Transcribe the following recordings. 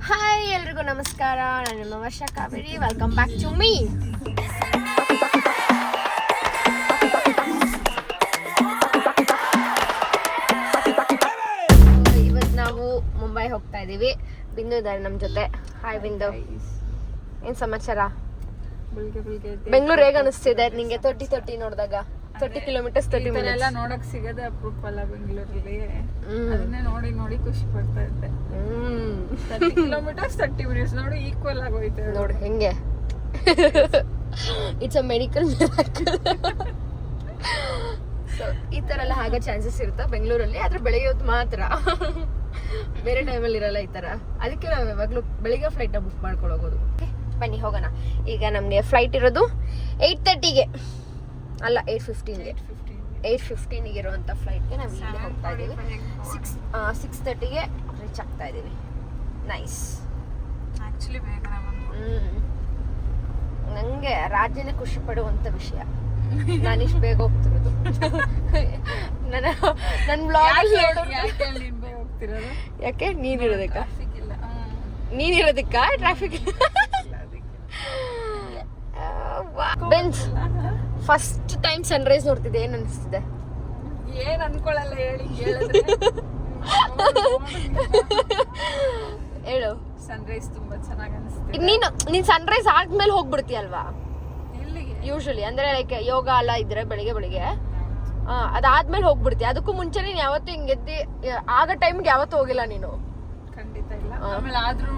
Hi ಎಲ್ರಿಗೂ ನಮಸ್ಕಾರ. ನಾನು ನಿಮ್ಮ Varsha Kaveri. Welcome back to me. ಇವತ್ತು ನಾವು ಮುಂಬೈ ಹೋಗ್ತಾ ಇದೀವಿ. ಬಿಂದು ಇದ್ದಾರೆ ನಮ್ಮ ಜೊತೆ. ಹಾಯ್ ಬಿಂದು, ಏನ್ ಸಮಾಚಾರ? ಬೆಂಗಳೂರು ಹೇಗೆ ಅನಿಸ್ತಿದೆ ನಿಂಗೆ? 30 ನೋಡಿದಾಗ 30 ಕಿಲೋಮೀಟರ್ಸ್ 30 ಮಿನಿಟ್ಸ್ ಎಲ್ಲ ನೋಡಕ್ ಸಿಗದೆ ಅಪ್ರೂಪ ಅಲ್ಲ ಬೆಂಗಳೂರಲ್ಲಿ. ಅದನ್ನೇ ನೋಡಿ ನೋಡಿ ಖುಷಿ ಪಡ್ತಾ ಇದ್ದೆ. 30 ಕಿಲೋಮೀಟರ್ಸ್ 30 ಮಿನಿಟ್ಸ್ ನೋಡಿ ಈಕ್ವಲ್ ಆಗೋಯ್ತು ನೋಡಿ ಹೆಂಗೆ. It's a medical miracle. So ಈ ತರ ಎಲ್ಲ ಆಗೋ ಚಾನ್ಸಸ್ ಇರುತ್ತೆ ಬೆಂಗಳೂರಲ್ಲಿ. ಆದ್ರೆ ಬೆಳಗ್ಗೆ ಹೊತ್ತು ಮಾತ್ರ, ಬೇರೆ ಟೈಮಲ್ಲಿ ಇರಲ್ಲ ಈ ತರ. ಅದಕ್ಕೆ ನಾವು ಯಾವಾಗಲೂ ಬೆಳಿಗ್ಗೆ ಫ್ಲೈಟ್ ಬುಕ್ ಮಾಡ್ಕೊಂಡು ಹೋಗೋದು. ಬನ್ನಿ ಹೋಗೋಣ. ಈಗ ನಮಗೆ ಫ್ಲೈಟ್ ಇರೋದು 8:30ಗೆ ಅಲ್ಲ 8:15ಗೆ 8:15ಗೆ ಇರುವಂಥ ಫ್ಲೈಟ್ಗೆ ನಾವು ಇಲ್ಲೇ ಹೋಗ್ತಾ ಇದ್ದೀವಿ. 6:30ಗೆ ರೀಚ್ ಆಗ್ತಾ ಇದ್ದೀವಿ. ನೈಸ್. ಆಕ್ಚುಲಿ ಬೇಗ ನನಗೆ ರಾಜ್ಯನೇ ಖುಷಿ ಪಡುವಂಥ ವಿಷಯ. ನಾನಿಷ್ಟು ಬೇಗ ಹೋಗ್ತಿರೋದು. ನನ್ನ ಬ್ಲಾಗ್ ಯಾಕೆ ನೀನಿರೋದಕ್ಕ? ನೀನಿರೋದಕ್ಕ traffic. Bench first time sunrise ನೋಡ್ತಿದ್ದೆ. ಏನ್ ಅನಿಸ್ತಿದೆ? ಏನ್ ಅನ್ಕೊಳ್ಳಲ್ಲ ಹೇಳಿ. ಹೇಳು. ಸನ್ರೈಸ್ ತುಂಬಾ ಚೆನ್ನಾಗಿ ಅನಿಸ್ತಿದೆ. ನೀನ್ ಸನ್ರೈಸ್ ಆದ್ಮೇಲೆ ಹೋಗ್ಬಿಡ್ತೀಯಲ್ವಾ ಎಲ್ಲಿಗೆ? ಯೂಶಲಿ ಅಂದ್ರೆ ಲೈಕ್ ಯೋಗ ಎಲ್ಲ ಇದ್ರೆ ಬೆಳಿಗ್ಗೆ ಅದಾದ್ಮೇಲೆ ಹೋಗ್ಬಿಡ್ತೀಯ. ಅದಕ್ಕೂ ಮುಂಚೆ ನೀನ್ ಯಾವತ್ತೂ ಹಿಂಗೆದ್ದಿ ಆಗ ಟೈಮ್ಗೆ ಯಾವತ್ತೂ ಹೋಗಿಲ್ಲ ನೀನು? ಖಂಡಿತ ಇಲ್ಲ. ಆಮೇಲೆ ಆದ್ರೂ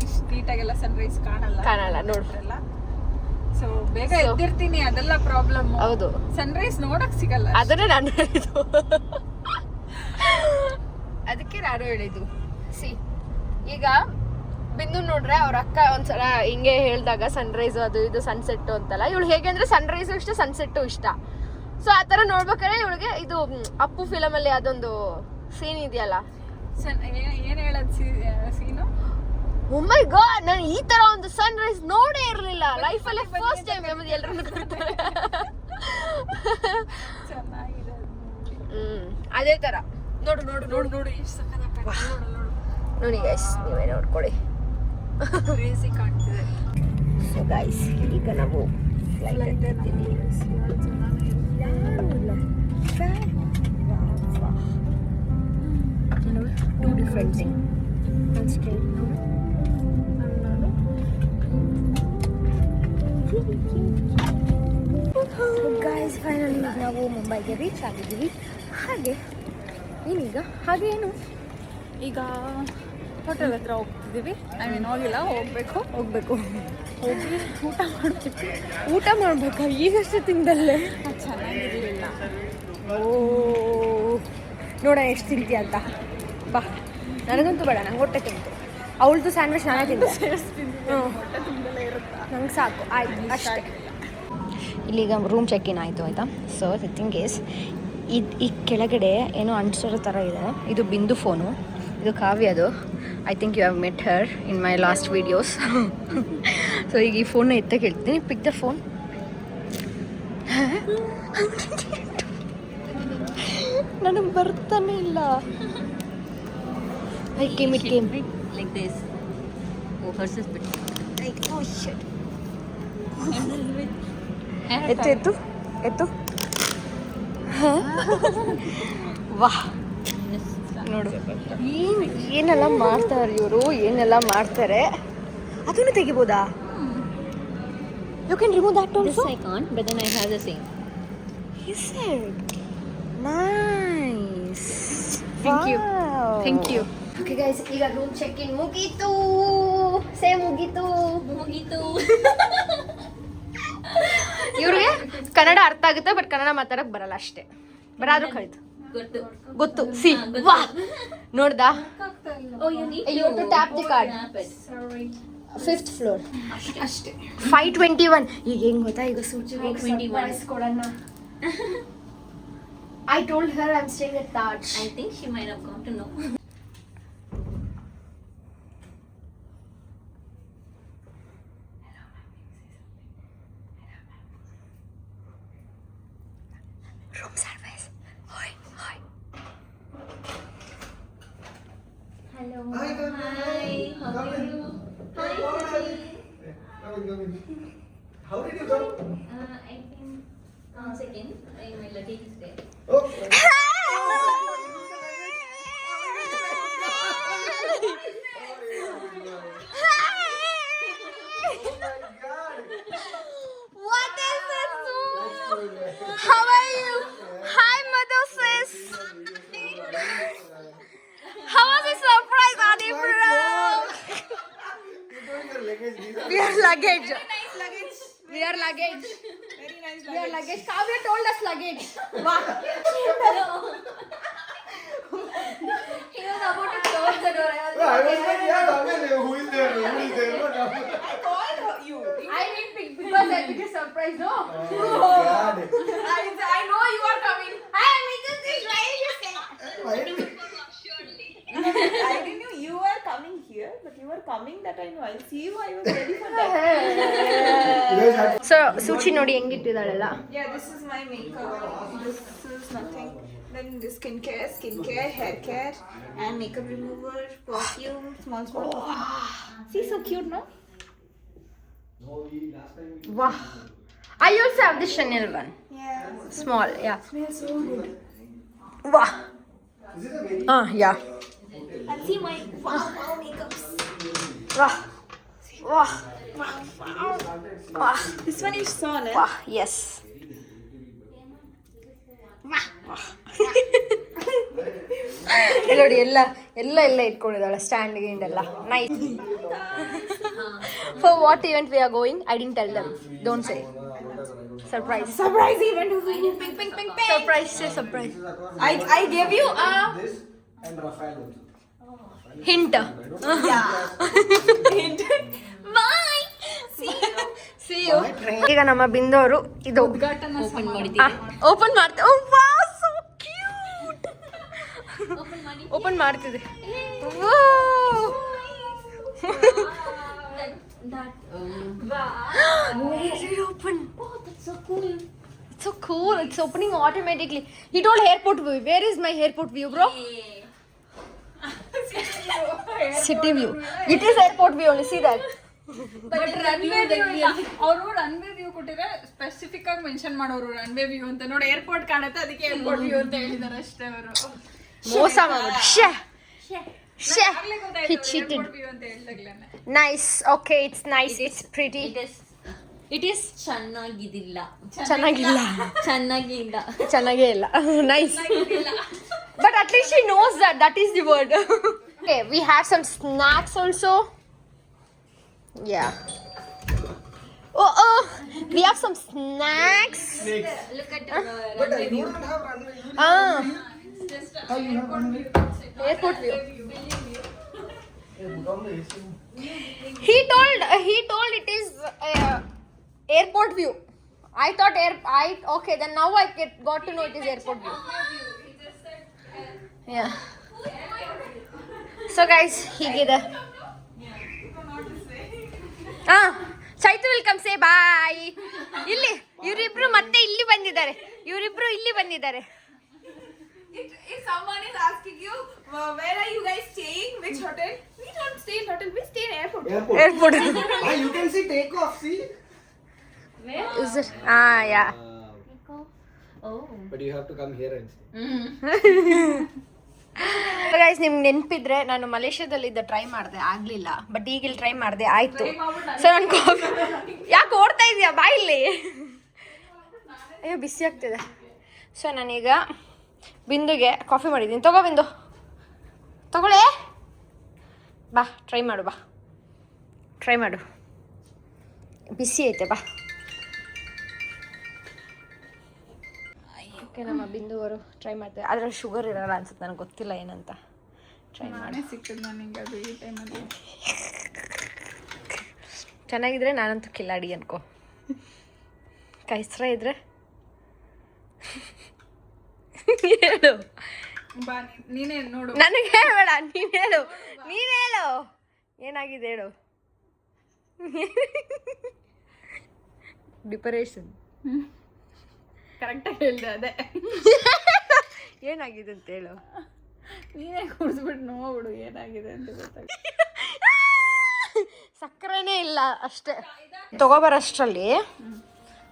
ಇಷ್ಟು ನೀಟಾಗೆಲ್ಲ ಸನ್ರೈಸ್ ಕಾಣಲ್ಲ ನೋಡ್ರಲ್ಲ. ಸೊ ಬೇಗ ಎದ್ದಿರ್ತೀನಿ, ಅದೆಲ್ಲ ಪ್ರಾಬ್ಲಮ್. ಹೌದು, ಸನ್ರೈಸ್ ನೋಡಕ್ ಸಿಗಲ್ಲ. ಅದನ್ನೇ ನಾನು ಹೇಳಿದ್ದು. ಅದಕ್ಕೆ ನಾನು ಹೇಳಿದ್ದು. ಸಿ ಈಗ ಬಿಂದು ನೋಡ್ರೆ ಅವ್ರ ಅಕ್ಕ ಒಂದ್ಸಲ ಹಿಂಗೆ ಹೇಳ್ದಾಗ ಸನ್ರೈಸ್ ಅದು ಇದು ಸನ್ಸೆಟ್ ಅಂತಲ್ಲ. ಇವಳು ಹೇಗೆ ಅಂದ್ರೆ ಸನ್ರೈಸು ಇಷ್ಟ, ಸನ್ಸೆಟ್ಟು ಇಷ್ಟ. ಸೊ ಆ ತರ ನೋಡ್ಬೇಕಾದ್ರೆ ಇವಳಿಗೆ ಇದು ಅಪ್ಪು ಫಿಲಮ್ ಅಲ್ಲಿ ಅದೊಂದು ಸೀನ್ ಇದೆಯಲ್ಲ. ಏನ್ ಹೇಳದ್ ಸೀನು? ಓ ಮೈ ಗಾಡ್, ನಾನು ಈ ತರ ಒಂದು ಸನ್ರೈಸ್ ನೋಡೇ ಇರಲಿಲ್ಲ ಲೈಫಲ್ಲಿ. ಫಸ್ಟ್ ಟೈಮ್ ಎಲ್ಲರೂ ನೋಡ್ತಾರೆ. ಅದೇ ತರ ನೋಡು ನೋಡು ನೋಡು ನೋಡು ನೋಡಿ ಗೈಸ್, ನೀವೇ ನೋಡ್ಕೊಳ್ಳಿ. ಕ್ರೇಜಿ ಕಾಣ್ತಿದೆ. ಸೊ ಗೈಸ್ ಈಗ ನಾವು ಫ್ಲೈಟ್ ಹತ್ತಿದ್ದೀವಿ. Two different thing. Guys finally ನಾವು ಮುಂಬೈಗೆ ರೀಚ್ ಆಗಿದ್ದೀವಿ. ಹಾಗೆ ಏನು ಈಗ ಹೋಟೆಲ್ ಹತ್ರ ಹೋಗ್ತಿದ್ದೀವಿ. ನಾವೇನು ಹೋಗಿಲ್ಲ, ಹೋಗ್ಬೇಕು. ಹೋಗಿ ಊಟ ಮಾಡ್ಬೇಕಾ? ಈಗಷ್ಟೇ ತಿಂದಲ್ಲೇ ಚೆನ್ನಾಗಿರಲಿಲ್ಲ. ನೋಡೋಣ ಎಷ್ಟು ತಿಂತೀಯ ಅಂತ. ಬಾ, ನನಗಂತೂ ಬೇಡ, ನಂಗೆ ಹೊಟ್ಟೆ ತಿಂತು. ಅವಳದು ಸ್ಯಾಂಡ್ವಿಚ್ ನಾನೇ ತಿಂದೆ. ನಂಗೆ ಸಾಕು, ಆಯ್ತು ಅಷ್ಟೇ. ಇಲ್ಲಿಗ ರೂಮ್ ಚೆಕ್ ಇನ್ ಆಯಿತು ಆಯಿತಾ. ಸೊ ದ ಥಿಂಗ್ ಈಸ್, ಈ ಕೆಳಗಡೆ ಏನೋ ಅಂಟಿಸೋ ಥರ ಇದೆ. ಇದು ಬಿಂದು ಫೋನು, ಇದು ಕಾವ್ಯದು. I think you have met her in my last videos. So ಈಗ ಈ ಫೋನ್ನ ಎತ್ತಕ್ಕೆ ಹೇಳ್ತೀನಿ. Pick the phone. ನನಗೆ ಬರ್ತಾನೆ ಇಲ್ಲ. I came like this. Oh, hers is bit. Like, oh shit. ಎತ್ತು ವಾಹ್, ನೋಡು ಏನೆಲ್ಲ ಮಾಡ್ತಾರೆ ಇವರು, ಏನೆಲ್ಲ ಮಾಡ್ತಾರೆ. ಅದನ್ನು ತೆಗಿಬೋದಾ? You can remove that also? This I can't, but then I have the same. Is it? Nice. Thank you. Okay guys, ಈಗ ರೂಮ್ ಚೆಕ್ ಇನ್ ಮುಗೀತು. ಮುಗೀತು. ಇವ್ರಿಗೆ ಕನ್ನಡ ಅರ್ಥ ಆಗುತ್ತೆ, ಬಟ್ ಕನ್ನಡ ಮಾತಾಡಕ್ ಬರಲ್ಲ ಅಷ್ಟೇ. ಬರಾದ್ರೂ ಕಲಿತು ಗೊತ್ತು. ಸಿ ವಾ, ನೋಡ್ದಾ? You have to tap the card. 5th floor ಅಷ್ಟೇ. 521. ಈಗ ಹೆಂಗ್ ಗೊತ್ತಾ, ಈಗ ಸೂಚಿಗೆ ಸರ್ಪ್ರೈಸ್ ಕೊಡೋಣ. I told her I'm staying at Taj. I think she might have come to know. Room service. Hi. Hello. Hi. How are you? How did you go? I think second. My luggage is there. Okay. What is this? How are you? Hi, mother sis. How was the surprise, Adi bro? We are luggage. We are luggage. Very nice. We are luggage. Kavya told us luggage. Wow. He was about to close the door. I was like, yeah, who is there? Who is there? No, no. I called you. I didn't pick because I picked a surprise, no? Oh, God. I know you are coming. I am making this right. Why? I didn't know you were coming here, but you were coming that I know. I'll see you. I was ready for that. So, Suchi ನೋಡಿ ಹೆಂಗಿಟ್ಟಿದ್ದಾಳೆಲ್ಲ. Yeah, this is my makeup. This is nothing. Then the skincare, hair care, and makeup remover, perfume, small. See, so cute, no? Wow. I also have the Chanel one. Yeah. Small, yeah. Smells so good. Wow. Is it a very Yeah. And see my wow makeups. Wow. Wow. Wow. This one is so nice. Wow. Yes. ನೋಡಿ ಎಲ್ಲ ಇಟ್ಕೊಂಡಿದ್ದಾಳೆ stand ಗಿಂಡ್ ಎಲ್ಲ nice for what event we are going I didn't tell them don't say surprise Surprise event. Ping. Surprise say surprise I gave you a this and Rafael also. Hint hint. Bye see you ಈಗ ನಮ್ಮ ಬಿಂದೋರು ಇದು open ಮಾಡಿದ್ದೀವಿ. Open ಮಾಡ್ತಾ oh wow so cute open ಮಾಡ್ತಿದೆ open. Oh, that's so cool. It's so cool. It's opening automatically. He told airport view. Where is my airport view, bro? City view. It is airport view only. See that? But runway view ಇಲ್ಲ. ಅವರು runway view ಕೊಟ್ಟಿದ್ರೆ specific ಆಗಿ mention ಮಾಡೋರು runway view ಅಂತ. ನೋಡಿ airport ಕಾಣುತ್ತೆ ಅದಕ್ಕೆ airport view ಅಂತ ಹೇಳಿದಾರೆ ಅಷ್ಟೇ ಅವರು. ಮೋಸ ಮಾಡ್ಬಿಟ್ಟು ಶೇ ಆಗ್ಲೇ he ಗೊತ್ತಾಯ್ತು cheated. ಏರ್ಪೋರ್ಟ್ ವ್ಯೂ ಅಂತ ಹೇಳಿದಾಗ್ಲೇನೆ. Nice. Okay, it's nice. It's pretty. It is ಚೆನ್ನಾಗಿದಿಲ್ಲ. ಚೆನ್ನಾಗಿಲ್ಲ. ಚೆನ್ನಾಗೇ ಇಲ್ಲ. Nice. But at least she knows that. That is the word. Okay, we have some snacks also. Yeah. Oh, we have some snacks. Look at But I do not have runway. Just How you have runway? Airport view. Hey, put on the AC. He told it is airport view. I thought okay, then now I got to know it is airport view. Yeah. So guys, ಹೀಗಿದೆ. Chaitu will come ಸೇ ಬಾಯ್. ಇಲ್ಲಿ ಇವರಿಬ್ರು ಮತ್ತೆ ಇಲ್ಲಿ ಬಂದಿದ್ದಾರೆ. If someone is asking you, where are you guys staying? Which hotel? We don't stay in hotel. We stay in airport. Airport. Ah, you can see takeoff. See. Is it? Yeah. Oh. But you have to come here and stay. Guys ನಿಮ್ಗೆ ನೆನಪಿದ್ರೆ ನಾನು ಮಲೇಷ್ಯಾದಲ್ಲಿದ್ದ try ಮಾಡಿದೆ ಆಗಲಿಲ್ಲ, but ಈಗ ಇಲ್ಲಿ try ಮಾಡಿದೆ ಆಯ್ತು. So ನಾನು coffee ಯಾಕೆ ಓಡ್ತಾ ಇದೀಯಾ ಬಾಯಿಲ್ಲಿ? ಅಯ್ಯೋ ಬಿಸಿ ಆಗ್ತಿದೆ. ಸೊ ನಾನೀಗ ಬಿಂದುಗೆ ಕಾಫಿ ಮಾಡಿದ್ದೀನಿ. ತಗೋ ಬಿಂದು, ತಗೊಳ್ಳೆ. ಬಾ ಟ್ರೈ ಮಾಡು. ಬಿಸಿ ಐತೆ ಬಾ. ಓಕೆ, ನಮ್ಮ ಬಿಂದು ಅವರು ಟ್ರೈ ಮಾಡ್ತಾರೆ. ಅದ್ರಲ್ಲಿ ಶುಗರ್ ಇರಲ್ಲ ಅನ್ಸುತ್ತೆ, ನನಗೆ ಗೊತ್ತಿಲ್ಲ ಏನಂತ. ಟ್ರೈ ಮಾಡಿ. ನಾನೇ ಸಿಕ್ಕಿದ್ದು ನನಗೆ ಅದು ಈ ಟೈಮಲ್ಲಿ. ಚೆನ್ನಾಗಿದ್ರೆ ನಾನಂತೂ ಕಿಲಾಡಿ ಅನ್ಕೋ. ಕೈಸ್ರ ಇದ್ರೆ ಹೇಳು. ಬಾ ನೀನೇ ನೋಡು. ನನಗೆ ಹೇಳಬೇಡ, ನೀನು ಹೇಳು. ಏನಾಗಿದೆ ಹೇಳು. ಡಿಪರೇಷನ್ ಕರೆಕ್ಟಾಗಿ ಹೇಳಿದೆ ಅದೇ. ಏನಾಗಿದೆ ಅಂತ ಹೇಳು. ನೀನೇ ಕುಡಿಸ್ಬಿಟ್ಟು ನೋಡ್ಬಿಡು ಏನಾಗಿದೆ ಅಂತ ಗೊತ್ತಾಗ. ಸಕ್ಕರೆನೇ ಇಲ್ಲ ಅಷ್ಟೇ. ತಗೋಬರೋಷ್ಟರಲ್ಲಿ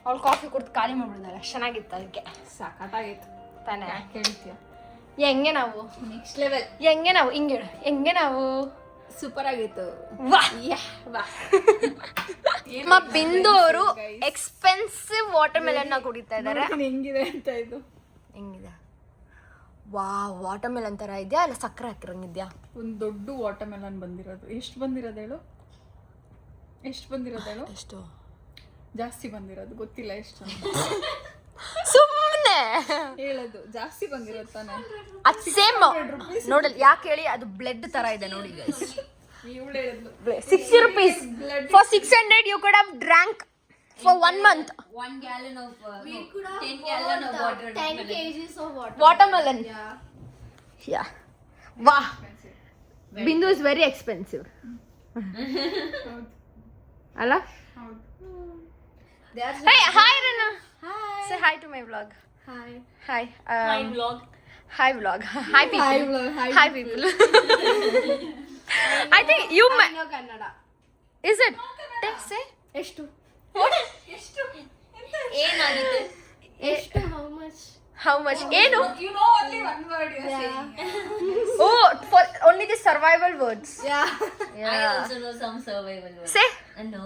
ಅವಳು ಕಾಫಿ ಕುಡ್ದು ಖಾಲಿ ಮಾಡ್ಬಿಡ್ದಾಳೆ. ಚೆನ್ನಾಗಿತ್ತು ಅದಕ್ಕೆ. ಸಾಕಾಗಿತ್ತು ತಾನೇ ಕೇಳ್ತೀಯ. ಹೆಂಗೆ ನಾವು ನೆಕ್ಸ್ಟ್ ಲೆವೆಲ್. ಹೆಂಗೆ ನಾವು ಹಿಂಗೆ ಹೇಳು. ಹೆಂಗೆ ನಾವು ಸೂಪರ್ ಆಗಿತ್ತು. ವಾ ವಾ ನಮ್ಮ ಬಿಂದು ಅವರು ಎಕ್ಸ್ಪೆನ್ಸಿವ್ ವಾಟರ್ ಮೆಲನ್ ನ ಕುಡಿತಾ ಇದ್ದಾರೆ. ಹೆಂಗಿದೆ ಅಂತ ಇದು. ಹೆಂಗಿದೆ? ವಾ ವಾಟರ್ ಮೆಲನ್ ತರ ಇದೆಯಾ ಅಲ್ಲ ಸಕ್ಕರೆ ಹಾಕಿರಂಗಿದ್ಯಾ? ಒಂದು ದೊಡ್ಡ ವಾಟರ್ ಮೆಲನ್ ಬಂದಿರೋದು. ಎಷ್ಟು ಬಂದಿರೋದು ಹೇಳು? ಎಷ್ಟು? ಜಾಸ್ತಿ ಬಂದಿರೋದು ಗೊತ್ತಿಲ್ಲ ಎಷ್ಟು ಅಂತ. ಸುಮ್ಮನೆ ಹೇಳೋದು ಜಾಸ್ತಿ ಬಂದಿರೋದು ತಾನೆ. ಅದು ಸೇಮ್ ನೋಡಲ್ ಯಾಕೆ ಹೇಳಿ, ಅದು ಬ್ಲಡ್ ತರ ಇದೆ ನೋಡಿ ಗೈಸ್. ಇವಳು ಹೇಳಿದ್ಲು 60 rupees. For 600 you could have drank for 1 month. 1 gallon of 10 gallon of water. 10 kgs of water. Watermelon. Yeah. Wow. Bindu is very expensive. ಅಲ್ಲ? Hey, hi Rana. Hi. Say hi to my vlog. Hi. Hi. Hi vlog. Hi vlog. Hi people. Hi vlog. Hi people. I think you I know Kannada. is it? Say. ಎಷ್ಟು? ಏನಾಗುತ್ತೆ? ಎಷ್ಟು? How much? How much? ಏನು? You know only one word you are saying. Oh, for only the survival words. Yeah. I also know some survival words. Say. No.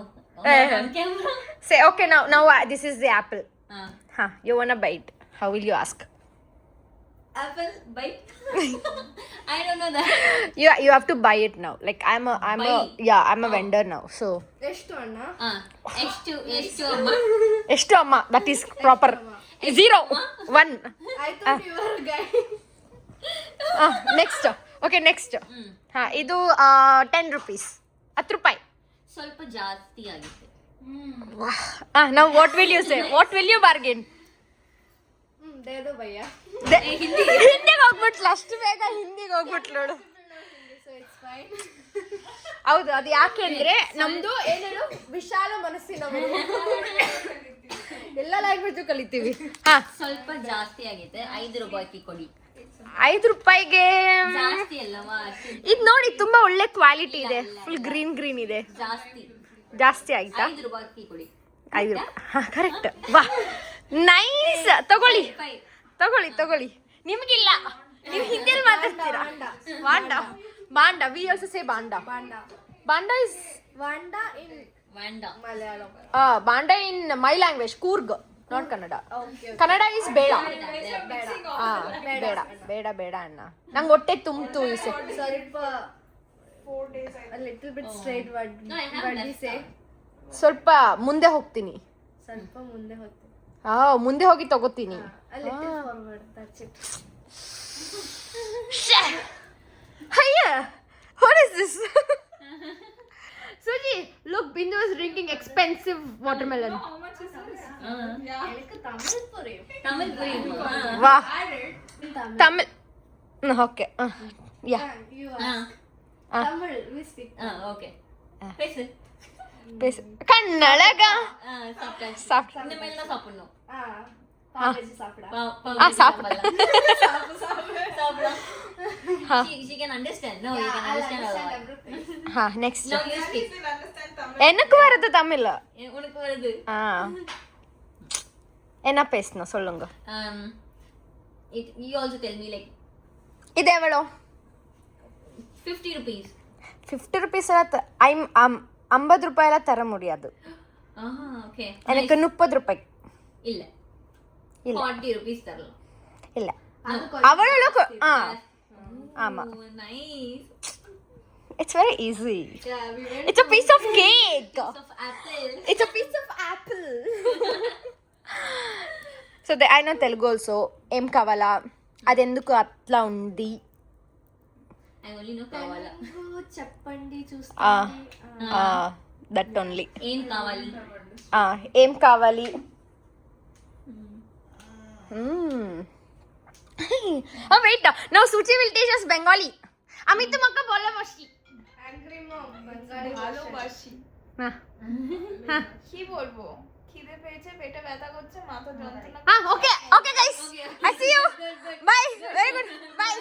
Eh. On camera. Say okay now this is the apple. Ah. Huh, you wanna bite. How will you ask? Apple bite. I don't know that. You have to buy it now. Like I'm a vendor now. So ಎಷ್ಟು ಅಣ್ಣ? ಎಷ್ಟು ಅಮ್ಮ? ಎಷ್ಟು ಅಮ್ಮ? That is proper. 0 1. I thought you were a guy. Next. Okay, next. ಹಾ ಇದು 10 rupees. 10 ರೂಪಾಯಿ. ಸ್ವಲ್ಪ ಜಾಸ್ತಿ ಆಗಿದೆ. Now what will you say? What will you bargain? दे दो भैया. ಹಿಂದಿಗೆ ಹೋಗ್ಬಿಟ್ಲು ಅಷ್ಟು ಬೇಗ ಹಿಂದಿಗೆ ಹೋಗ್ಬಿಟ್ಲು ನೋಡು. So it's fine. ಹೌದು, ಅದು ಯಾಕೆ ಅಂದ್ರೆ ನಮ್ದು ಏನೇನು ವಿಶಾಲ ಮನಸ್ಸಿನವರು. ಎಲ್ಲ ಲ್ಯಾಂಗ್ವೇಜ್ ಕಲಿತೀವಿ. ಹಾ ಸ್ವಲ್ಪ ಜಾಸ್ತಿ ಆಗಿದೆ. 5 ರೂಪಾಯಿ ಕೊಡಿ. 5 ರೂಪಾಯಿಗೆ ಜಾಸ್ತಿ ಅಲ್ಲವಾ? ಇದು ನೋಡಿ ತುಂಬಾ ಒಳ್ಳೆ ಕ್ವಾಲಿಟಿ ಇದೆ. ಫುಲ್ ಗ್ರೀನ್ ಇದೆ. ಜಾಸ್ತಿ ಆಯ್ತಾ? 5 ರೂಪಾಯಿ ಕೊಡಿ. 5 ರೂಪಾಯಿ. ಕರೆಕ್ಟ್. ವಾ ನೈಸ್. ತಗೊಳ್ಳಿ. ನಿಮ್ಗಿಲ್ಲ, ನೀವು ಹಿಂದಿಯಲ್ಲಿ ಮಾತಾಡ್ತೀರಾ. ಬಾಂಡ. ವಿ ಆಲ್ಸೋ ಸೇ ಬಾಂಡ. ಬಾಂಡ is Vanda in Vanda. Malayalam. ಬಾಂಡ in my language Coorg, not Kannada. Okay. Kannada is ಬೇಡ. ಬೇಡ. ಬೇಡ ಅಣ್ಣ, ನಂಗೆ ಹೊಟ್ಟೆ ತುಂಬ್ತು. ಸ್ವಲ್ಪ 4 days a little bit straight. No, I have what we left say. ಸ್ವಲ್ಪ ಮುಂದೆ ಹೋಗ್ತೀನಿ. ಸ್ವಲ್ಪ ಮುಂದೆ ಹೋಗ್ತೀನಿ. ಮುಂದೆ ಹೋಗಿ ತಗೋತೀನಿ. A little forward. That's it. Hiya, what is this? Suji, look, Bindu is drinking expensive watermelon. How much is this? எனக்கு தமிழ் புரியும். தமிழ் புரியுமா? Wow. I read in Tamil. Tamil. Okay. Yeah. You Ah. ask. Tamil, we speak. Okay. பேசு. ಕನ್ನಡಗ சாப்பிட்டேன். இந்த மேல தான் சாப்பிடணும். College சாப்பிடா. ಸಾಪಿಡ. சாப்பிடலாம். She can understand. No, you can understand a lot. ಹಾ next. Now you speak. Still understand Tamil. எனக்கு வருது தமிழ். உனக்கு வருது. என்ன பேசணும் சொல்லுங்க. You also tell me like இது எவ்வளோ? 50 rupees. 50 rupees எல்லாம் 50 ரூபாயெல்லாம் தர முடியாது. Okay. எனக்கு 30 ரூபாய். இல்ல. இல்ல. 40 rupees தரலாம். இல்ல. அவளுக்கு ஆமா. Nice. It's very easy. Yeah, we went. It's a piece of cake. Piece of apple. It's a piece of apple. So I know Telugu also. Em kavala. అదెందుకు అట్లా ఉంది? I only know kavala. చెప్పండి చూస్తాండి. That only. ఏం కావాలి? ఏం కావాలి? Wait. Now Suchi will teach us Bengali. আমি তোমাকে ভালোবাসি. Angry mom, Bengali ভালোবাসি। হ্যাঁ কি বলবো? খিদে পেয়েছে, পেটে ব্যথা করছে, মাথা যন্ত্রণা। Okay guys. I see you. Bye. Very good. Bye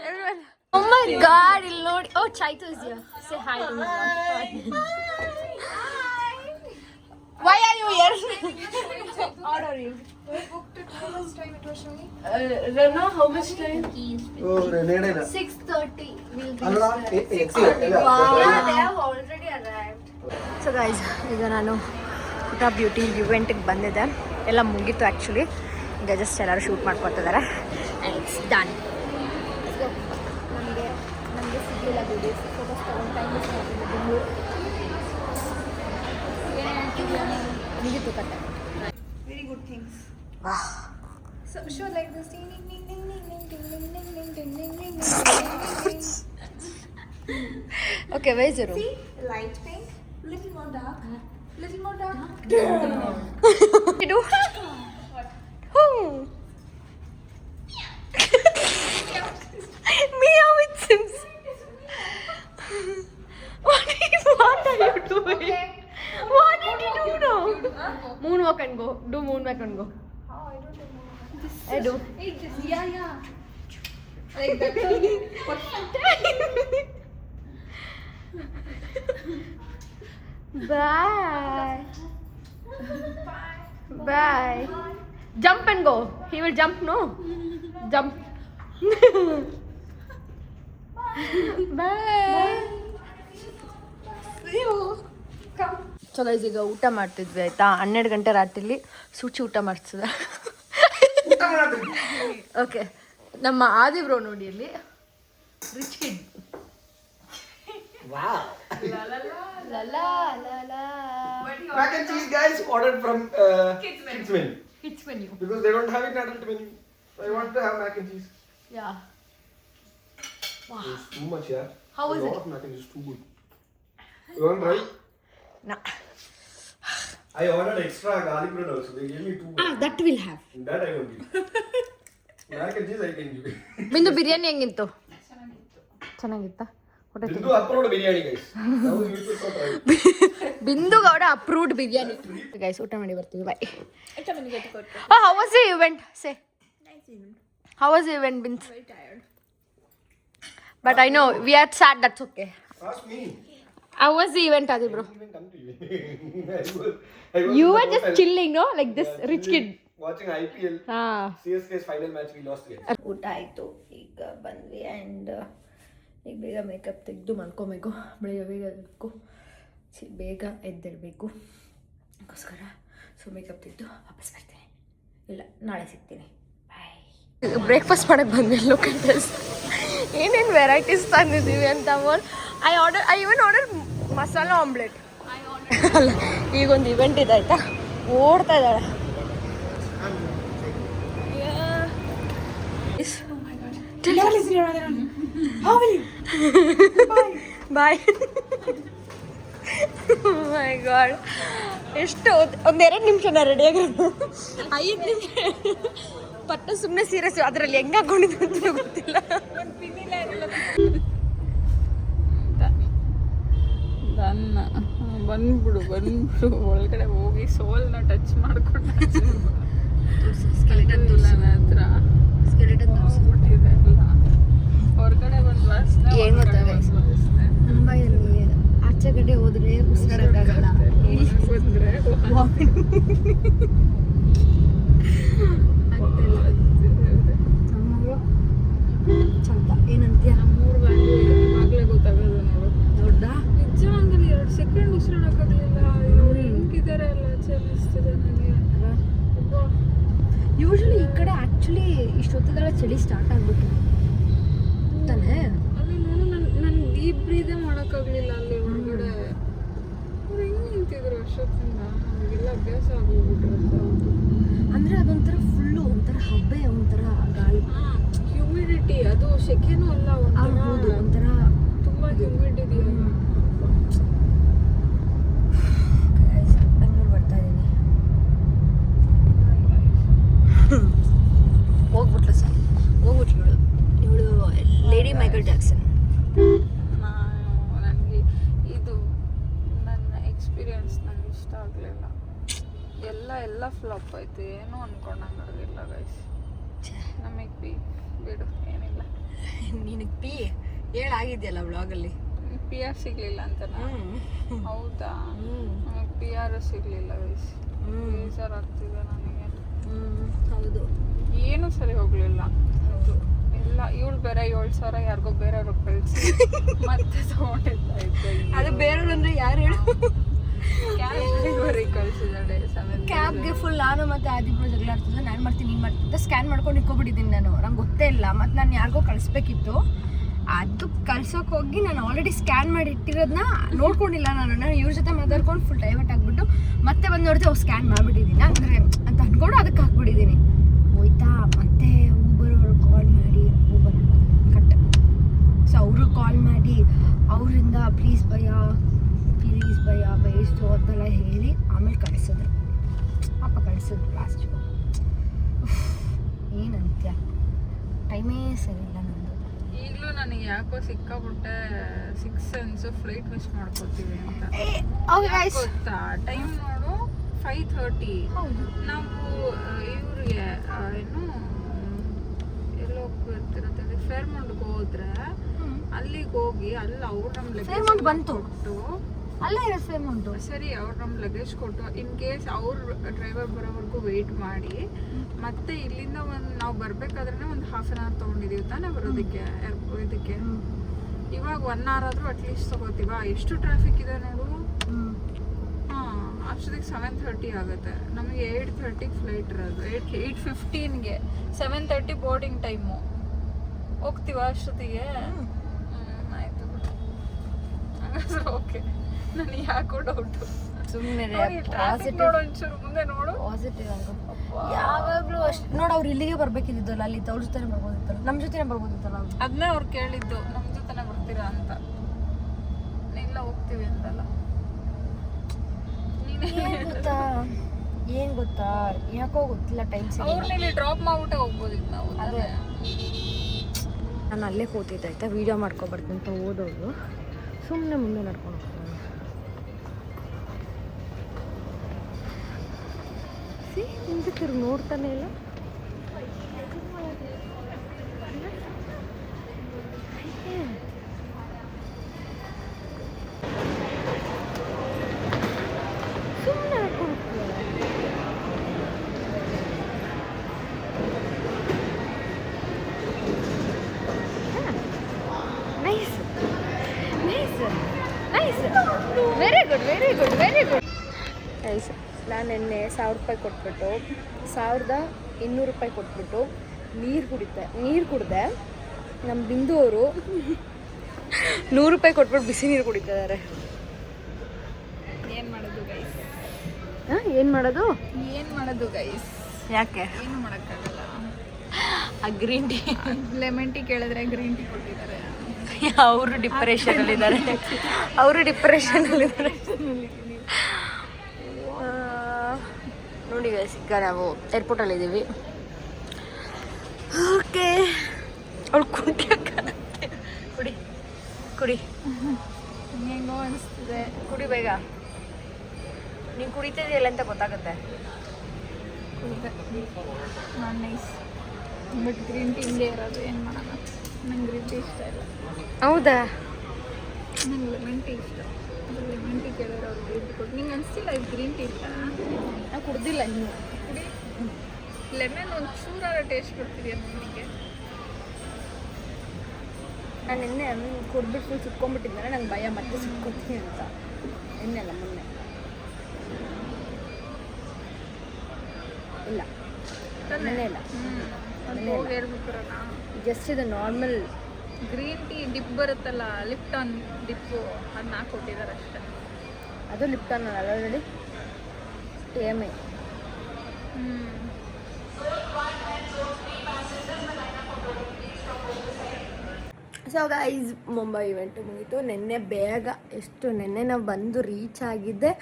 everyone. Oh my god, il nodi. Oh, Chaito is here. Say hi to me. Hi. here. How are you? We booked it. How much time it was showing? Rana, how much time? Oh ನೇಡೇನ 6:30. We'll be ಅಲ್ಲ there. Yeah, they have already arrived. So guys ಈಗ ನಾನು ಊಟ beauty ಇವೆಂಟಿಗೆ ಬಂದಿದ್ದೆ, ಎಲ್ಲ ಮುಗೀತು actually. ಈಗ just ಎಲ್ಲರೂ ಶೂಟ್ ಮಾಡ್ಕೊತಿದ್ದಾರೆ ಆ್ಯಂಡ್ ಇಟ್ಸ್ ಡನ್. ನಮಗೆ ಸಿಗಲಿಲ್ಲ ಬಿಡಿ, ಫೋಟೋಸ್ ತಗೊಂಡು ಟೈಮ್ ಮಿಸ್ ಮಾಡಿದ್ದು. ಮುಗೀತು ಕತೆ. Very good things. So show like this. Ding ding ding ding ding ding ding ding ding ding ding ding ding. Okay visor See, light pink, little more dark, little more dark. ಇದು Meow it Sims. What are you doing? What did you do now? Moonwalk and go. Do moonwalk and go. Oh, I don't know. I do. Yeah. Like that. Bye. Bye. Jump and go. He will jump, no? Jump. Bye. See you. Come. So guys ಈಗ ಊಟ ಮಾಡ್ತಿದ್ವಿ ಆಯ್ತಾ. 12 ಗಂಟೆ ರಾತ್ರಿಲಿ ಸೂಚಿ ಊಟ ಮಾಡಿಸ್ತದ. Okay, ನಮ್ಮ ಆದಿ bro ನೋಡಿ ಅಲ್ಲಿ ರಿಚ್ ಕಿಡ್. ವಾವ್ ಲಲಾ ಲಲಾ mac and cheese guys ordered from kids menu kids menu. because they don't have it in adult menu, so I want to have mac and cheese. Yeah It's too much, yeah. How was A lot it? of mac and cheese is too good. You want try? ನಾ I ordered extra garlic bread also. They gave me 2. That will have. That I won't give. Mac and cheese I can give. ಬಿಂದು ಬಿರಿಯಾನಿ ಹೆಂಗಿತ್ತು? ಚೆನ್ನಾಗಿತ್ತಾ? Bindu approved biryani guys. Now you should try. ಬಿಂದು Gowda approved biryani. Guys ಊಟ ಮಾಡಿ ಬರ್ತೀವಿ. ಬಾಯ್. How was the event? Say. Nice evening. How was the event, Bint? Very tired. But I know we are sad. That's okay. Ask me. How was the event, Adi bro? I didn't even come to you. I was You in the were just hotel. chilling, no? Like this Yeah, rich chilling, kid. watching IPL. Ah. CSK's final match we lost again. ಊಟ ಆಯಿತು, ಈಗ ಬಂದ್ವಿ and ಈಗ ಬೇಗ makeup ತೆಗೆದು ಮಲ್ಕೊಬೇಕು. ಬೆಳಿಗ್ಗೆ ಬೇಗ ಎದ್ದಬೇಕು, ಬೇಗ ಎದ್ದೇಳಬೇಕು ಅದಕ್ಕೋಸ್ಕರ. ಸೊ ಮೇಕಪ್ ತೆಗೆದು ವಾಪಸ್ ಬರ್ತೀನಿ, ಇಲ್ಲ ನಾಳೆ ಸಿಗ್ತೀನಿ. ಬಾಯ್. ಬ್ರೇಕ್ಫಾಸ್ಟ್ ಮಾಡೋಕ್ಕೆ ಬಂದ್ವಿ. ಲೋಕಲ್ಸ್ ಏನೇನು ವೆರೈಟೀಸ್ ತಂದಿದ್ದೀವಿ ಅಂತ. I even order masala omelette. ಅಲ್ಲ, ಈಗೊಂದು ಇವೆಂಟ್ ಇದೆ ಆಯಿತಾ, ಓಡ್ತಾ ಇದ್ದಾಳೆ. ಬಾಯ್. ಮೈ ಗಾಡ್, ಎಷ್ಟು ಒಂದೆರಡು ನಿಮಿಷನ ರೆಡಿ ಆಗಿರೋದು. 5 ನಿಮಿಷ ಪಟ್ಟ ಸುಮ್ಮನೆ ಸೀರಿಯಸ್. ಅದರಲ್ಲಿ ಹೆಂಗೆ ಹಾಕೊಂಡಿದ್ದು ಅಂತ ಗೊತ್ತಿಲ್ಲ. ಬಂದ್ಬಿಡು ಒಳಗಡೆ ಹೋಗಿ ಸೋಲ್ನ ಟಚ್ ಮಾಡ್ಕೊಂಡು ಸ್ಕೆಲಿಟನ್ ನನ್ನ ಹತ್ರ ಸ್ಕೆಲಿಟನ್ ಹೋಗ್ಬಿಟ್ಟಿದೆ ಎಲ್ಲ. ಹೊರಗಡೆ ಒಂದು ವಾಸನೆ, ಏನ್ ಗೊತ್ತಾ ಒಳಗಡೆ ಒಂದ್ ವಾಸನೆ. ಮುಂಬೈಯಲ್ಲಿ ಆಚೆ ಕಡೆ ಹೋದ್ರೆ ಉಸಿರಾಡಕ್ಕಾಗಲ್ಲ. ಬಂದ್ರೆ ನಮ್ಮವರು ಚಂದ ಏನಂತೀಯ? ನಮ್ಮೂರ್ ಇವಾಗಲೇ ಗೊತ್ತಾಗೋದು ನೋಡು. ದೊಡ್ಡ ನಿಜ ಹಂಗಲ್ಲಿ 2 ಸೆಕೆಂಡ್ ಉಸಿರಾಡಕ್ಕಾಗಲಿಲ್ಲ. ಇವ್ರು ಹೆಂಗಿದ್ದಾರೆ ಎಲ್ಲ ಚಲಿಸ್ತಿದೆ ನನಗೆ. ಯೂಶಲಿ ಈ ಕಡೆ ಆ್ಯಕ್ಚುಲಿ ಇಷ್ಟೊತ್ತಿಗೆಲ್ಲ ಚಳಿ ಸ್ಟಾರ್ಟ್ ಆಗ್ಬಿಟ್ಟು ತಾನೇ. ಅಲ್ಲಿ ನೋಡು, ನನ್ನ ಡೀಪ್ ಬ್ರೀದೇ ಮಾಡೋಕ್ಕಾಗಲಿಲ್ಲ ಅಲ್ಲಿ ಹೊರಗಡೆ. ಅವ್ರು ಹೆಂಗೆ ನಿಂತಿದ್ರು ಅಷ್ಟೊತ್ತಿಂದ. ನಮಗೆಲ್ಲ ಅಭ್ಯಾಸ ಆಗೋಗ್ಬಿಟ್ಟಿರುತ್ತೆ. ಅಂದರೆ ಅದೊಂಥರ ಫುಲ್ಲು ಒಂಥರ ಹಬ್ಬೆ, ಒಂಥರ ಗಾಳಿ. ಹ್ಯೂಮಿಡಿಟಿ, ಅದು ಸೆಕೆನೂ ಅಲ್ಲ, ಹೌದು, ಒಂಥರ ತುಂಬ ಹ್ಯೂಮಿಡ್ ಇದೆಯಲ್ಲ. ಬೆಂಗಳೂರು ಬರ್ತಾ ಇದ್ದೀನಿ. ಹೋಗ್ಬಿಟ್ಲು ಸರ್, ಹೋಗ್ಬಿಟ್ಲು ಇವಳು ಲೇಡಿ ಮೈಕಲ್ ಜಾಕ್ಸನ್. ನನಗೆ ಇದು ನನ್ನ ಎಕ್ಸ್ಪೀರಿಯನ್ಸ್ ನನಗೆ ಇಷ್ಟ ಆಗಲಿಲ್ಲ. ಎಲ್ಲ ಫ್ಲಾಪ್ ಆಯಿತು. ಏನೂ ಅನ್ಕೊಂಡಂಗಾಗಿಲ್ಲ ಗೈಸ್. ನಮಗೆ ಬಿಡು, ಏನಿಲ್ಲ. ನಿನಗೆ ಪಿ ಹೇಳಾಗಿದೆಯಲ್ಲ ವ್ಲಾಗಲ್ಲಿ. PR ಸಿಗಲಿಲ್ಲ ಅಂತ. ಹೌದಾ? ನಮಗೆ PR ಸಿಗಲಿಲ್ಲ ಗೈಸ್. ಬೇಜಾರಾಗ್ತಿದೆ ನನಗೆ. ಹೌದು. ಏನು ಸರಿ ಹೋಗ್ಲಿಲ್ಲ. ಎಲ್ಲ ಇವಳು ಬೇರೆ 7,000 ಯಾರಿಗೋ ಬೇರೆಯವ್ರಿಗೆ ಕಳಿಸಿ ಮತ್ತೆ ತಗೊಂಡಿದ್ದ ಇದ್ದೆ. ಅದು ಬೇರೆಯವ್ರು ಅಂದ್ರೆ ಯಾರು ಹೇಳು? ಕ್ಯಾಬ್ಗೆ ಕಳಿಸಿದಾಳೆ. ಕ್ಯಾಬ್ಗೆ ಫುಲ್ ನಾನು ಮತ್ತೆ ಆದಿಬ್ರು ಜಗಳ ಆಡ್ತಿದ್ದೆ. ನಾನು ಮಾಡ್ತೀನಿ ನೀನು ಮಾಡ್ತಿದ್ದೆ. ಸ್ಕ್ಯಾನ್ ಮಾಡ್ಕೊಂಡು ಇಟ್ಕೊಬಿಟ್ಟಿದ್ದೀನಿ ನಾನು. ನಂಗೆ ಗೊತ್ತೇ ಇಲ್ಲ. ಮತ್ತು ನಾನು ಯಾರಿಗೋ ಕಳಿಸ್ಬೇಕಿತ್ತು. ಅದು ಕಳ್ಸೋಕೆ ಹೋಗಿ ನಾನು ಆಲ್ರೆಡಿ ಸ್ಕ್ಯಾನ್ ಮಾಡಿ ಇಟ್ಟಿರೋದನ್ನ ನೋಡ್ಕೊಂಡಿಲ್ಲ. ನಾನು ಇವ್ರ ಜೊತೆ ಮಾತಾಡ್ಕೊಂಡು ಫುಲ್ ಡೈವರ್ಟ್ ಆಗಿಬಿಟ್ಟು ಮತ್ತೆ ಬಂದು ನೋಡಿದ್ರೆ ಸ್ಕ್ಯಾನ್ ಮಾಡಿಬಿಟ್ಟಿದ್ದೀನಿ ಅಂದರೆ ಅಂತ ಅಂದ್ಕೊಂಡು ಅದಕ್ಕೆ ಹಾಕ್ಬಿಟ್ಟಿದ್ದೀನಿ. ಹೋಯ್ತಾ ಮತ್ತೆ ಊಬರ್ ಅವರು ಕಾಲ್ ಮಾಡಿ ಊಬರ್ ಕಟ್ಟೆ. ಸೊ ಅವರು ಕಾಲ್ ಮಾಡಿ ಅವರಿಂದ ಪ್ಲೀಸ್ ಭಯ್ಯ ಬೇಯಿಸ್ತು ಅಂತೆಲ್ಲ ಹೇಳಿ ಆಮೇಲೆ ಕಳಿಸಿದ್ರು. ಪಾಪ ಕಳಿಸಿದ್ರು ಲಾಸ್ಟಿಗೆ. ಏನಂತ್ಯ ಟೈಮೇ ಸರಿ ಇಲ್ಲ ನಂದು. ಈಗಲೂ ನನಗೆ ಯಾಕೋ ಸಿಕ್ಕಾಬಿಟ್ಟೆ 6 ಸೆನ್ಸ್ ಫ್ಲೈಟ್ ಮಿಸ್ ಮಾಡ್ಕೋತೀವಿ ಅಂತ. ಗೊತ್ತಾ ಟೈಮ್ ನೋಡು 5:30. ನಾವು ಇವ್ರಿಗೆ ಏನು ಎಲ್ಲೋ ಹೋಗ್ತಿರತ್ತೆ ಫೇರ್ಮೌಂಟ್ಗೆ ಹೋದ್ರೆ ಅಲ್ಲಿಗೆ ಹೋಗಿ ಅಲ್ಲಿ ಅವ್ರು ನಮ್ಮ ಲಗೇಜ್ ಬಂತು ಅಲ್ಲೇ ಇರೋ ಫೇರ್ಮೌಂಟು. ಸರಿ ಅವ್ರು ನಮ್ಮ ಲಗೇಜ್ ಕೊಟ್ಟು ಇನ್ ಕೇಸ್ ಅವ್ರ ಡ್ರೈವರ್ ಬರೋವರೆಗೂ ವೆಯ್ಟ್ ಮಾಡಿ ಮತ್ತೆ ಇಲ್ಲಿಂದ ನಾವು ಬರ್ಬೇಕಾದ್ರೆ ಒಂದು 1/2 hour ತೊಗೊಂಡಿದ್ದೀವಿ ತಾನೇ ಬರೋದಕ್ಕೆ ಇದಕ್ಕೆ. ಇವಾಗ 1 hour ಆದರೂ ಅಟ್ಲೀಸ್ಟ್ ತೊಗೋತೀವ. ಎಷ್ಟು ಟ್ರಾಫಿಕ್ ಇದೆ ನೋಡು. ಹಾಂ ಅಷ್ಟೊತ್ತಿಗೆ 7:30 ಆಗುತ್ತೆ. ನಮಗೆ 8:30 ಫ್ಲೈಟ್ ಇರೋದು. 8:15ಗೆ 7:30 ಬೋರ್ಡಿಂಗ್ ಟೈಮು. ಹೋಗ್ತೀವ ಅಷ್ಟೊತ್ತಿಗೆ? ಆಯಿತು ಹಾಗಾದ್ರೆ ಓಕೆ. ನನಗೆ ಯಾಕೋ ಡೌಟು. ಸುಮ್ಮನೆ ಒಂಚೂರು ಮುಂದೆ ನೋಡು. ಪಾಸಿಟಿವ್ ಯಾವಾಗಲೂ ಅಷ್ಟು ನೋಡು. ಅವ್ರು ಇಲ್ಲಿಗೆ ಬರ್ಬೇಕಿದ್ದಲ್ಲ, ಅಲ್ಲಿ ಅವ್ರ ಜೊತೆ ಬರ್ಬೋದಿತ್ತಲ್ಲ, ನಮ್ಮ ಜೊತೆ ಬರ್ಬೋದಿತ್ತಲ್ಲ. ಅದನ್ನೇ ಅವ್ರು ಕೇಳಿದ್ದು, ನಮ್ಮ ಜೊತೆನೆ ಬರ್ತೀರಾ ಅಂತ. ಇಲ್ಲ ಹೋಗ್ತೀವಿ ಅಂತಲ್ಲ. ಏನ್ ಗೊತ್ತಾ ಯಾಕೋ ಗೊತ್ತಿಲ್ಲ ಟೈಮ್ ಸರಿ. ಅವ್ರನ್ನ ಇಲ್ಲಿ ಡ್ರಾಪ್ ಮಾಡ್ಬಿಟ್ಟೆ ಹೋಗ್ಬೋದಿತ್ತು ನಾವು. ಅದೇ ನಾನು ಅಲ್ಲೇ ಕೂತಿದ್ದೆ ಆಯ್ತಾ, ವೀಡಿಯೋ ಮಾಡ್ಕೊಬಾರ್ದು ಅಂತ ಓದೋದು. ಸುಮ್ಮನೆ ಮುಂದೆ ನಡ್ಕೊಂಡು ಹೋಗ್ತಾನೆ. ಹಿಂದೆ ತಿರುಗಿ ನೋಡ್ತಾನೆ ಇಲ್ಲ. ಸುಮ್ಮನೆ ನಡ್ಕೊಂಡು nice nice nice. Very good very good very good. Nice. ನಾನು ನಿನ್ನೆ 1,000 ರೂಪಾಯಿ ಕೊಟ್ಬಿಟ್ಟು 1,200 ರೂಪಾಯಿ ಕೊಟ್ಬಿಟ್ಟು ನೀರು ಕುಡಿದೆ. ನಮ್ಮ ಬಿಂದು ಅವರು 100 ರೂಪಾಯಿ ಕೊಟ್ಬಿಟ್ಟು ಬಿಸಿ ನೀರು ಕುಡಿತಿದ್ದಾರೆ. ಏನು ಮಾಡೋದು ಗೈಸ್? ಏನು ಮಾಡೋದು? ಏನು ಮಾಡೋದು ಗೈಸ್? ಯಾಕೆ ಏನು ಮಾಡೋಕ್ಕಾಗಲ್ಲ. ಆ ಗ್ರೀನ್ ಟೀ ಲೆಮನ್ ಟೀ ಕೇಳಿದ್ರೆ ಗ್ರೀನ್ ಟೀ ಕೊಟ್ಟಿದ್ದಾರೆ. ಅವರು ಡಿಪ್ರೆಷನಲ್ಲಿದ್ದಾರೆ. ನೋಡಿ ಈಗ ನಾವು ಏರ್ಪೋರ್ಟಲ್ಲಿದ್ದೀವಿ. ಓಕೆ ಅವಳು ಕುಡಿಯೋಕ್ಕಾಗತ್ತೆ. ಕುಡಿ ಹೆಂಗೋ ಅನಿಸ್ತಿದೆ. ಕುಡಿ ಬೇಗ. ನೀನು ಕುಡಿತಿದೆಯಲ್ಲ ಅಂತ ಗೊತ್ತಾಗುತ್ತೆ. ನಾನು ನೈಸ್. ಬಟ್ ಗ್ರೀನ್ ಟೀ ಹಿಂಗೆ ಇರೋದು ಏನು ಮಾಡೋಣ. ನಂಗೆ ಗ್ರೀನ್ ಟೀ ಇಷ್ಟ ಇಲ್ಲ. ಹೌದಾ? ನಂಗೆ ಲೆಮನ್ ಟೀ ಇಷ್ಟ. ಲೆಮನ್ ಟೀ ಕೇಳಿದ್ರೆ ಅವ್ರು ಗ್ರೀನ್ ಟೀ ಕೊಟ್ಟು ನಿಂಗೆ ಅನಿಸ್ತಿಲ್ಲ ಇದು ಗ್ರೀನ್ ಟೀ ಇಷ್ಟ? ನಾನು ಕುಡ್ದಿಲ್ಲ ಇನ್ನು. ಕುಡಿ. ಲೆಮನ್ ಒಂದು ಚೂರಾರ ಟೇಸ್ಟ್ ಕೊಡ್ತಿದೆಯಾ ನಿಮಗೆ? ನಾನು ನಿನ್ನೆ ಕುಡ್ಬಿಟ್ಟು ಫುಲ್ ಸುಟ್ಕೊಂಡ್ಬಿಟ್ಟಿದ್ದರೆ ನಂಗೆ ಭಯ ಮತ್ತೆ ಸುಟ್ಕೊತೀನಿ ಅಂತ. ನಿನ್ನೆಲ್ಲ ಮೊನ್ನೆ ಇಲ್ಲ ನೆನ್ನೆ ಇಲ್ಲ ಹೇಳ್ಬಿಟ್ರಲ್ಲ. ಜಸ್ಟ್ ಇದು ನಾರ್ಮಲ್ ಗ್ರೀನ್ ಟೀ ಡಿಪ್ ಬರುತ್ತಲ್ಲ, ಲಿಪ್ಟಾನ್ ಡಿಪ್ಪು, ಅದನ್ನ ಹಾಕ್ಕೊಟ್ಟಿದ್ದಾರೆ ಅಷ್ಟೇ. ಅದು Lipton already TMI. So guys Mumbai event ಮುಗೀತು ನಿನ್ನೆ ಬೇಗ. ನಿನ್ನೆ ನಾವು ಬಂದು ರೀಚ್ ಆಗಿದ್ದೆ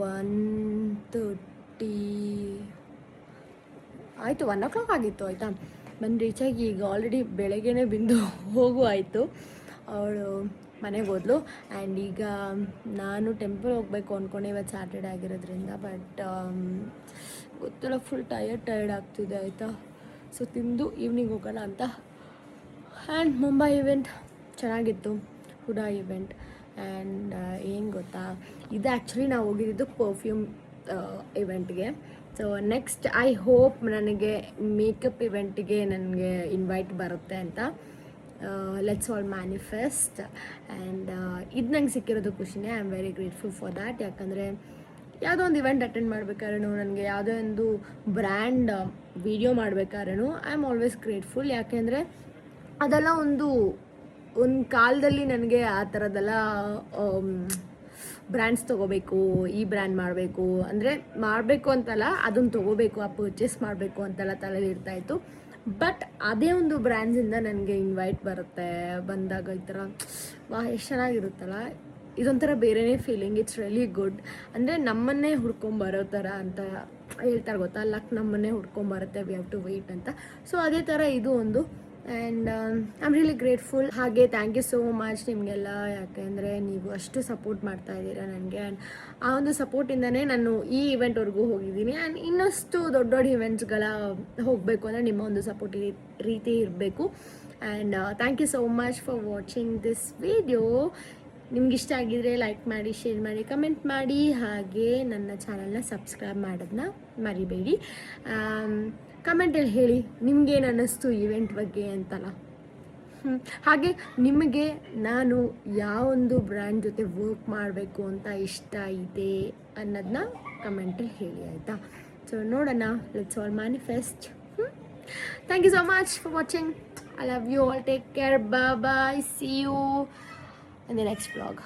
1:30 ಆಯಿತು. 1 o'clock ಆಗಿತ್ತು ಆಯಿತಾ. ಬಂದು ರೀಚಾಗಿ ಈಗ ಆಲ್ರೆಡಿ ಬೆಳಗ್ಗೆನೇ ಬಿಂದು ಹೋಗು ಆಯಿತು. ಅವಳು ಮನೆಗೆ ಹೋದ್ಲು. ಆ್ಯಂಡ್ ಈಗ ನಾನು ಟೆಂಪಲ್ ಹೋಗಬೇಕು ಅಂದ್ಕೊಂಡೆ. ಇವತ್ತು ಸ್ಯಾಟರ್ಡೆ ಆಗಿರೋದ್ರಿಂದ. ಬಟ್ ಗೊತ್ತಿಲ್ಲ, ಫುಲ್ ಟಯರ್ಡ್ ಆಗ್ತಿದೆ ಆಯಿತಾ. ಸೊ ತಿಂದು ಈವ್ನಿಂಗ್ ಹೋಗೋಣ ಅಂತ. ಆ್ಯಂಡ್ ಮುಂಬೈ ಇವೆಂಟ್ ಚೆನ್ನಾಗಿತ್ತು, ಹುಡಾ ಇವೆಂಟ್. ಆ್ಯಂಡ್ ಏನು ಗೊತ್ತಾ, ಇದು ಆ್ಯಕ್ಚುಲಿ ನಾವು ಹೋಗಿದ್ದು ಪರ್ಫ್ಯೂಮ್ ಇವೆಂಟ್ಗೆ. ಸೊ ನೆಕ್ಸ್ಟ್ ಐ ಹೋಪ್ ನನಗೆ ಮೇಕಪ್ ಇವೆಂಟ್ಗೆ ನನಗೆ ಇನ್ವೈಟ್ ಬರುತ್ತೆ ಅಂತ. Let's all manifest. ಆ್ಯಂಡ್ ಇದು ನಂಗೆ ಸಿಕ್ಕಿರೋದು ಖುಷಿನೇ. I am very grateful for that. ಯಾಕಂದರೆ ಯಾವುದೋ ಒಂದು ಇವೆಂಟ್ ಅಟೆಂಡ್ ಮಾಡ್ಬೇಕಾದ್ರೂ, ನನಗೆ ಯಾವುದೋ ಒಂದು ಬ್ರ್ಯಾಂಡ್ ವಿಡಿಯೋ ಮಾಡ್ಬೇಕಾದ್ರೂ ಐ ಆಮ್ ಆಲ್ವೇಸ್ ಗ್ರೇಟ್ಫುಲ್. ಯಾಕೆಂದರೆ ಅದೆಲ್ಲ ಒಂದು ಕಾಲದಲ್ಲಿ ನನಗೆ ಆ ಥರದ್ದೆಲ್ಲ ಬ್ರ್ಯಾಂಡ್ಸ್ ತೊಗೋಬೇಕು, ಈ ಬ್ರ್ಯಾಂಡ್ ಮಾಡಬೇಕು ಅಂದರೆ ಮಾಡಬೇಕು ಅಂತಲ್ಲ, ಅದನ್ನು ತೊಗೋಬೇಕು, ಆ ಪರ್ಚೇಸ್ ಮಾಡಬೇಕು ಅಂತೆಲ್ಲ ತಲೆಯಲ್ಲಿ ಇರ್ತಾಯಿತ್ತು. ಬಟ್ ಅದೇ ಒಂದು ಬ್ರ್ಯಾಂಡ್ಸಿಂದ ನನಗೆ ಇನ್ವೈಟ್ ಬರುತ್ತೆ ಬಂದಾಗ ಈ ಥರ ಎಷ್ಟು ಚೆನ್ನಾಗಿರುತ್ತಲ್ಲ, ಇದೊಂಥರ ಬೇರೆಯೇ ಫೀಲಿಂಗ್. It's really good. ಅಂದರೆ ನಮ್ಮನ್ನೇ ಹುಡ್ಕೊಂಬರೋ ಥರ ಅಂತ ಹೇಳ್ತಾರೆ ಗೊತ್ತಾ, ಲಕ್ ನಮ್ಮನ್ನೇ ಹುಡ್ಕೊಂಬರುತ್ತೆ, ವಿ ಹ್ಯಾವ್ ಟು ವೆಯ್ಟ್ ಅಂತ. ಸೊ ಅದೇ ಥರ ಇದು ಒಂದು. And I am really grateful. ಹಾಗೆ ಥ್ಯಾಂಕ್ ಯು ಸೋ ಮಚ್ ನಿಮಗೆಲ್ಲ. ಯಾಕೆಂದರೆ ನೀವು ಅಷ್ಟು ಸಪೋರ್ಟ್ ಮಾಡ್ತಾ ಇದ್ದೀರಾ ನನಗೆ. ಆ್ಯಂಡ್ ಆ ಒಂದು ಸಪೋರ್ಟಿಂದನೇ ನಾನು ಈ ಇವೆಂಟ್ವರೆಗೂ ಹೋಗಿದ್ದೀನಿ. ಆ್ಯಂಡ್ ಇನ್ನಷ್ಟು ದೊಡ್ಡ ದೊಡ್ಡ ಇವೆಂಟ್ಸ್ಗಳ ಹೋಗಬೇಕು ಅಂದರೆ ನಿಮ್ಮ ಒಂದು ಸಪೋರ್ಟ್ ರೀತಿ ಇರಬೇಕು. And thank you so much for watching this video. ನಿಮ್ಗೆ ಇಷ್ಟ ಆಗಿದ್ರೆ ಲೈಕ್ ಮಾಡಿ, ಶೇರ್ ಮಾಡಿ, ಕಮೆಂಟ್ ಮಾಡಿ. ಹಾಗೆ ನನ್ನ ಚಾನಲ್ನ ಸಬ್ಸ್ಕ್ರೈಬ್ ಮಾಡೋದನ್ನ ಮರಿಬೇಡಿ. ಕಮೆಂಟಲ್ಲಿ ಹೇಳಿ ನಿಮಗೇನು ಅನ್ನಿಸ್ತು ಇವೆಂಟ್ ಬಗ್ಗೆ ಅಂತಲ್ಲ. ಹಾಗೆ ನಿಮಗೆ ನಾನು ಯಾವೊಂದು ಬ್ರ್ಯಾಂಡ್ ಜೊತೆ ವರ್ಕ್ ಮಾಡಬೇಕು ಅಂತ ಇಷ್ಟ ಇದೆ ಅನ್ನೋದನ್ನ ಕಮೆಂಟಲ್ಲಿ ಹೇಳಿ, ಆಯಿತಾ? ಸೊ ನೋಡೋಣ, let's all manifest. Thank you so much for watching. I love you all. Take care. Bye. See you in the next vlog.